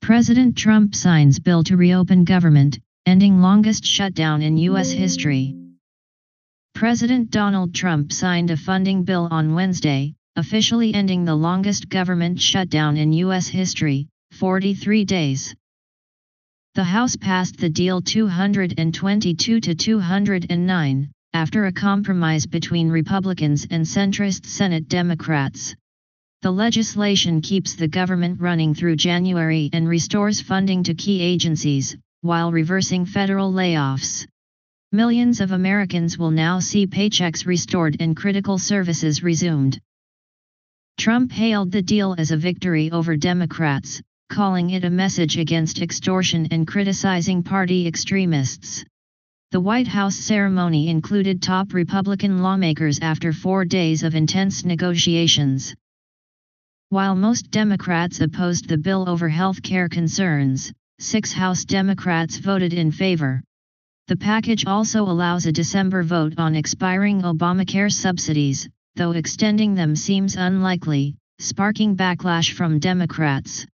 President Trump signs bill to reopen government, ending longest shutdown in U.S. history. President Donald Trump signed a funding bill on Wednesday, officially ending the longest government shutdown in U.S. history, 43 days. The House passed the deal 222 to 209, after a compromise between Republicans and centrist Senate Democrats. The legislation keeps the government running through January and restores funding to key agencies, while reversing federal layoffs. Millions of Americans will now see paychecks restored and critical services resumed. Trump hailed the deal as a victory over Democrats, calling it a message against extortion and criticizing party extremists. The White House ceremony included top Republican lawmakers after 4 days of intense negotiations. While most Democrats opposed the bill over health care concerns, 6 House Democrats voted in favor. The package also allows a December vote on expiring Obamacare subsidies, though extending them seems unlikely, sparking backlash from Democrats.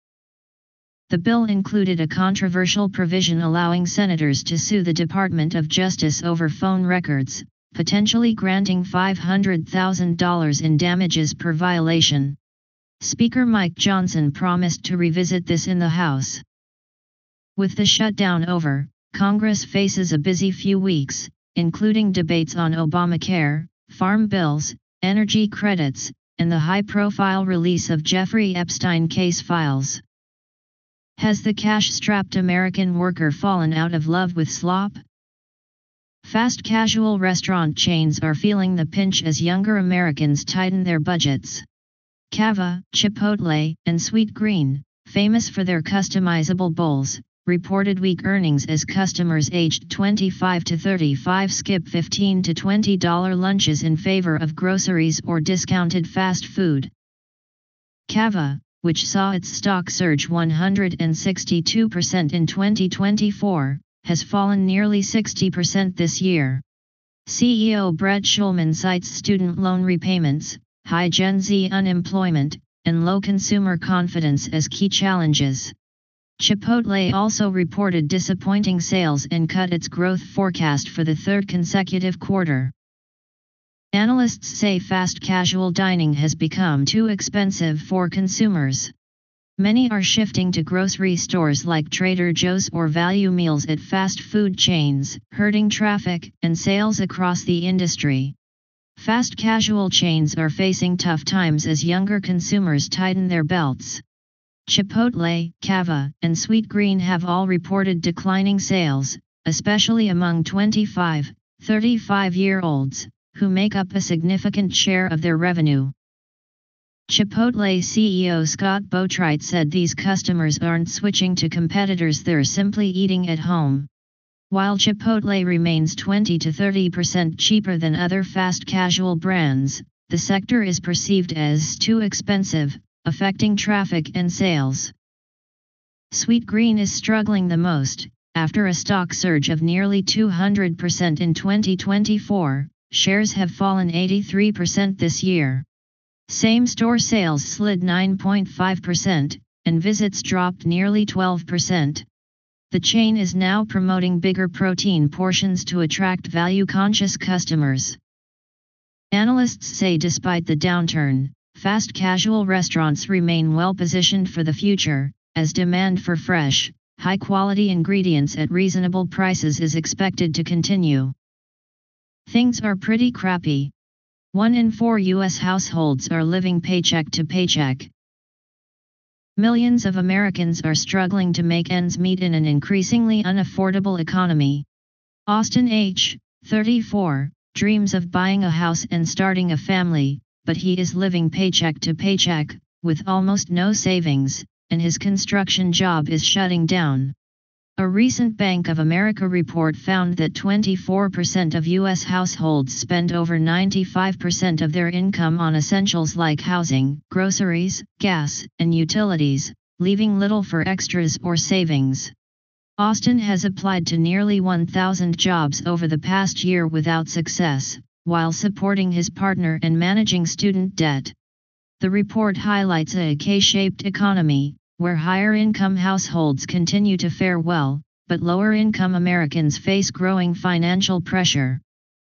The bill included a controversial provision allowing senators to sue the Department of Justice over phone records, potentially granting $500,000 in damages per violation. Speaker Mike Johnson promised to revisit this in the House. With the shutdown over, Congress faces a busy few weeks, including debates on Obamacare, farm bills, energy credits, and the high-profile release of Jeffrey Epstein case files. Has the cash-strapped American worker fallen out of love with slop? Fast casual restaurant chains are feeling the pinch as younger Americans tighten their budgets. Cava, Chipotle, and Sweetgreen, famous for their customizable bowls, reported weak earnings as customers aged 25 to 35 skip $15 to $20 lunches in favor of groceries or discounted fast food. Cava, which saw its stock surge 162% in 2024, has fallen nearly 60% this year. CEO Brett Schulman cites student loan repayments, high Gen Z unemployment, and low consumer confidence as key challenges. Chipotle also reported disappointing sales and cut its growth forecast for the third consecutive quarter. Analysts say fast casual dining has become too expensive for consumers. Many are shifting to grocery stores like Trader Joe's or value meals at fast food chains, hurting traffic and sales across the industry. Fast casual chains are facing tough times as younger consumers tighten their belts. Chipotle, Cava, and Sweetgreen have all reported declining sales, especially among 25, 35-year-olds, who make up a significant share of their revenue. Chipotle CEO Scott Boatwright said these customers aren't switching to competitors, they're simply eating at home. While Chipotle remains 20 to 30% cheaper than other fast casual brands, the sector is perceived as too expensive, affecting traffic and sales. Sweetgreen is struggling the most. After a stock surge of nearly 200% in 2024, shares have fallen 83% this year. Same-store sales slid 9.5%, and visits dropped nearly 12%. The chain is now promoting bigger protein portions to attract value-conscious customers. Analysts say despite the downturn, fast casual restaurants remain well-positioned for the future, as demand for fresh, high-quality ingredients at reasonable prices is expected to continue. Things are pretty crappy. 1 in 4 U.S. households are living paycheck to paycheck. Millions of Americans are struggling to make ends meet in an increasingly unaffordable economy. Austin H., 34, dreams of buying a house and starting a family, but he is living paycheck to paycheck, with almost no savings, and his construction job is shutting down. A recent Bank of America report found that 24% of U.S. households spend over 95% of their income on essentials like housing, groceries, gas, and utilities, leaving little for extras or savings. Austin has applied to nearly 1,000 jobs over the past year without success, while supporting his partner and managing student debt. The report highlights a K-shaped economy, where higher-income households continue to fare well, but lower-income Americans face growing financial pressure.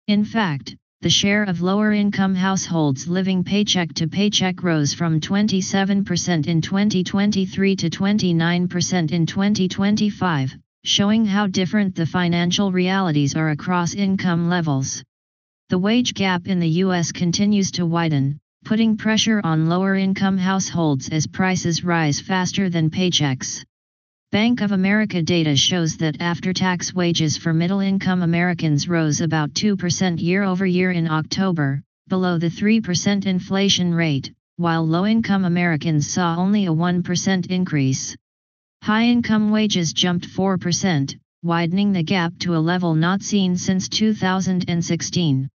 In fact, the share of lower-income households living paycheck to paycheck rose from 27% in 2023 to 29% in 2025, showing how different the financial realities are across income levels. The wage gap in the U.S. continues to widen, putting pressure on lower-income households as prices rise faster than paychecks. Bank of America data shows that after-tax wages for middle-income Americans rose about 2% year-over-year in October, below the 3% inflation rate, while low-income Americans saw only a 1% increase. High-income wages jumped 4%, widening the gap to a level not seen since 2016.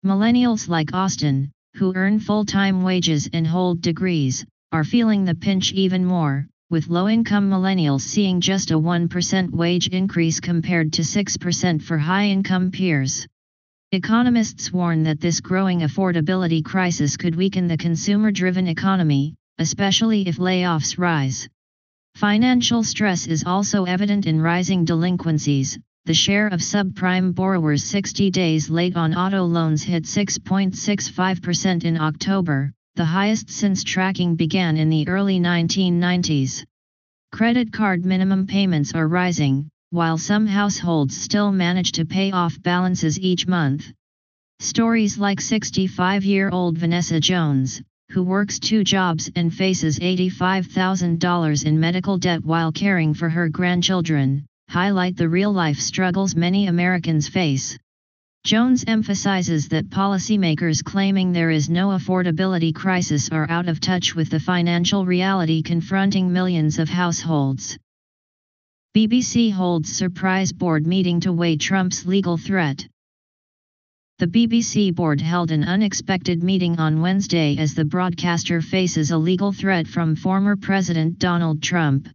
Millennials like Austin, who earn full-time wages and hold degrees, are feeling the pinch even more, with low-income millennials seeing just a 1% wage increase compared to 6% for high-income peers. Economists warn that this growing affordability crisis could weaken the consumer-driven economy, especially if layoffs rise. Financial stress is also evident in rising delinquencies. The share of subprime borrowers 60 days late on auto loans hit 6.65% in October, the highest since tracking began in the early 1990s. Credit card minimum payments are rising, while some households still manage to pay off balances each month. Stories like 65-year-old Vanessa Jones, who works 2 jobs and faces $85,000 in medical debt while caring for her grandchildren, highlight the real-life struggles many Americans face. Jones emphasizes that policymakers claiming there is no affordability crisis are out of touch with the financial reality confronting millions of households. BBC holds surprise board meeting to weigh Trump's legal threat. The BBC board held an unexpected meeting on Wednesday as the broadcaster faces a legal threat from former President Donald Trump.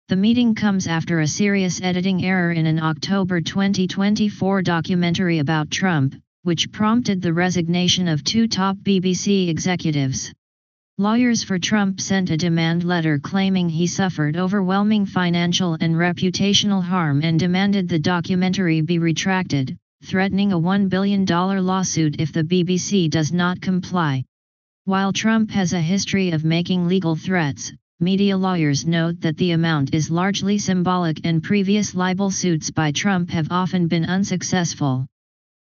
The meeting comes after a serious editing error in an October 2024 documentary about Trump, which prompted the resignation of 2 top BBC executives. Lawyers for Trump sent a demand letter claiming he suffered overwhelming financial and reputational harm and demanded the documentary be retracted, threatening a $1 billion lawsuit if the BBC does not comply. While Trump has a history of making legal threats, media lawyers note that the amount is largely symbolic and previous libel suits by Trump have often been unsuccessful.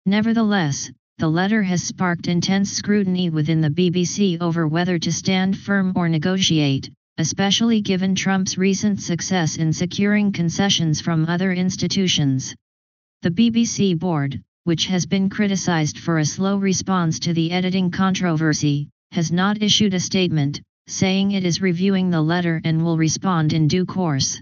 Nevertheless, the letter has sparked intense scrutiny within the BBC over whether to stand firm or negotiate, especially given Trump's recent success in securing concessions from other institutions. The BBC board, which has been criticized for a slow response to the editing controversy, has not issued a statement, saying it is reviewing the letter and will respond in due course.